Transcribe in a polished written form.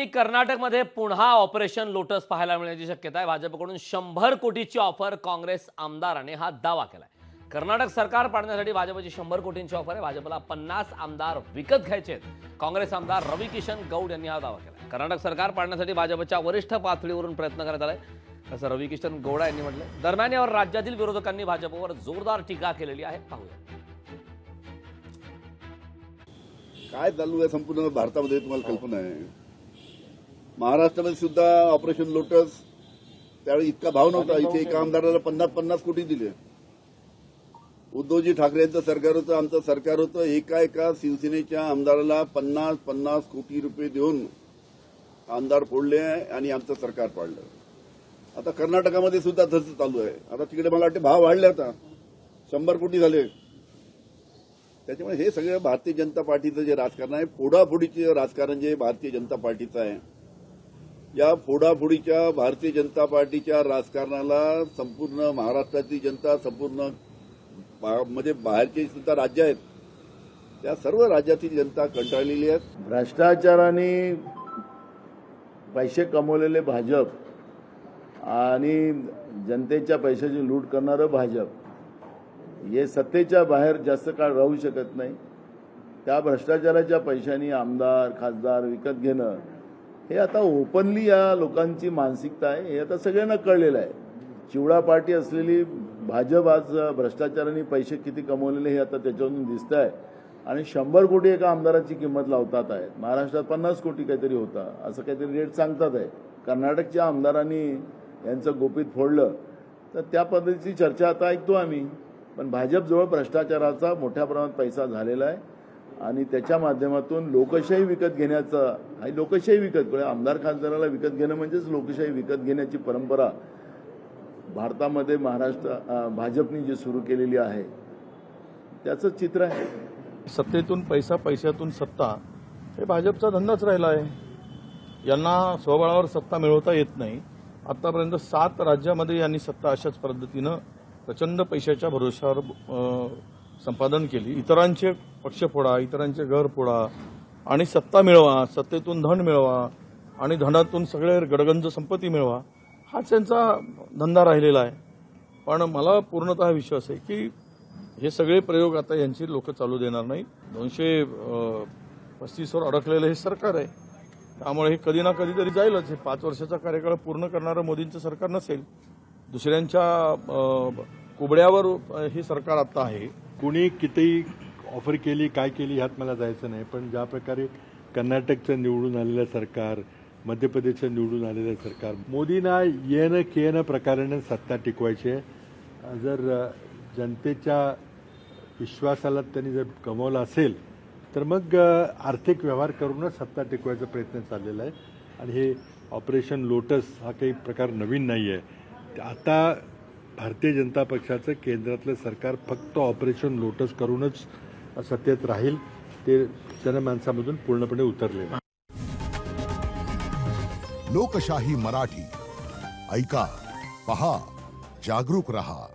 कर्नाटकमध्ये पुन्हा operation lotus पाहायला मिळण्याची शक्यता आहे। भाजपकडून 100 कोटीची ऑफर काँग्रेस आमदाराने हा दावा केलाय। कर्नाटक सरकार पाडण्यासाठी भाजपची 100 कोटींची ऑफर आहे। भाजपला 50 आमदार विकत घ्यायचे आहेत। काँग्रेस आमदार रवी किशन गौड यांनी हा दावा केलाय। कर्नाटक सरकार पाडण्यासाठी भाजपच्या वरिष्ठ पातळीवरून प्रयत्न करण्यात आलाय, असं रवी किशन गौडा यांनी म्हटलंय। दरम्यान यावर राज्यातील विरोधकांनी भाजपवर जोरदार टीका केलेली आहे। पाहूया काय चालू आहे संपूर्ण भारतामध्ये, तुम्हाला कल्पना आहे। महाराष्ट्रामध्ये सुद्धा ऑपरेशन लोटस त्यावेळी इतका भाव नव्हता। इथे एका आमदाराला 50-50 कोटी दिले। उद्धवजी ठाकरेंचं सरकार होतं, आमचं सरकार होतं। एका शिवसेनेच्या आमदाराला 50-50 कोटी रुपये देऊन आमदार फोडले आणि आमचं सरकार पाडलं। आता कर्नाटकामध्ये सुद्धा तसं चालू आहे। आता तिकडे मला वाटते भाव वाढले, आता 100 कोटी झाले। त्याच्यामुळे हे सगळं भारतीय जनता पार्टीचं जे राजकारण आहे, फोडाफोडीचे राजकारण जे भारतीय जनता पार्टीचं आहे, या फोडाफोडीच्या भारतीय जनता पार्टीच्या राजकारणाला संपूर्ण महाराष्ट्राची जनता, संपूर्ण म्हणजे बाहेरचे सुद्धा राज्य आहेत, त्या सर्व राज्यातील जनता कंटाळलेली आहे। भ्रष्टाचाराने पैसे कमवलेले भाजप आणि जनतेच्या पैशाची लूट करणारं भाजप हे सत्तेच्या बाहेर जास्त काळ राहू शकत नाही। त्या भ्रष्टाचाराच्या पैशांनी आमदार खासदार विकत घेणं हे आता ओपनली या लोकांची मानसिकता आहे। हे आता सगळ्यांना कळलेलं आहे। चिवडा पार्टी असलेली भाजप आज भ्रष्टाचाराने पैसे किती कमवलेले हे आता त्याच्यावरून दिसत आहे। आणि 100 कोटी एका आमदाराची किंमत लावतात आहे। महाराष्ट्रात 50 कोटी काहीतरी होता, असं काहीतरी रेट सांगतात आहे। कर्नाटकच्या आमदारांनी यांचं गोपीत फोडलं तर त्या पद्धतीची चर्चा आता ऐकतो आम्ही। पण भाजपजवळ भ्रष्टाचाराचा मोठ्या प्रमाणात पैसा झालेला आहे आणि त्याच्या माध्यमातून लोकशाही विकत घेण्याचा, लोकशाही विकत, आमदार खासदाराला विकत घेणं म्हणजेच लोकशाही विकत घेण्याची परंपरा भारतामध्ये भाजपने जी सुरू केलेली आहे त्याचं चित्र आहे। सत्तेतून पैसा, पैशातून सत्ता हे भाजपचा धंदाच राहिला आहे। यांना स्वबळावर सत्ता मिळवता येत नाही। आतापर्यंत 7 राज्यामध्ये यांनी सत्ता अशाच पद्धतीनं प्रचंड पैशाच्या भरोशावर संपादन केली। इतरांचे पक्ष फोडा, इतरांचे घर फोडा आणि सत्ता मिळवा, सत्तेतून धन मिळवा आणि धनातून सगळे गडगंज संपत्ती मिळवा, हाच त्यांचा धंदा राहिलेला आहे। पण मला पूर्णतः विश्वास आहे की हे सगळे प्रयोग आता यांची लोक चालू देणार नाही। 235 वर अडकलेलं हे सरकार आहे, त्यामुळे हे कधी ना कधी तरी जाईलच। हे 5 वर्षाचा कार्यकाळ पूर्ण करणारं मोदींचं सरकार नसेल, दुसऱ्यांच्या कुबड्यावर हे सरकार आता आहे। कुणी कितीही ऑफर केली, काय केली ह्यात मला जायचं नाही। पण ज्या प्रकारे कर्नाटकचं निवडून आलेलं सरकार, मध्य प्रदेशचं निवडून आलेलं सरकार, मोदींना येणं केनं प्रकाराने सत्ता टिकवायची आहे। जर जनतेच्या विश्वासाला त्यांनी जर गमावला असेल तर मग आर्थिक व्यवहार करूनच सत्ता टिकवायचा प्रयत्न चाललेला आहे। आणि हे ऑपरेशन लोटस हा काही प्रकार नवीन नाही आहे। आता भारतीय जनता पक्षाचं केंद्रातलं सरकार फक्त ऑपरेशन लोटस करूनच सत्तेत राहील, ते जनमानसामधून पूर्णपणे उतरले। लोकशाही मराठी ऐका, पहा, जागरूक रहा।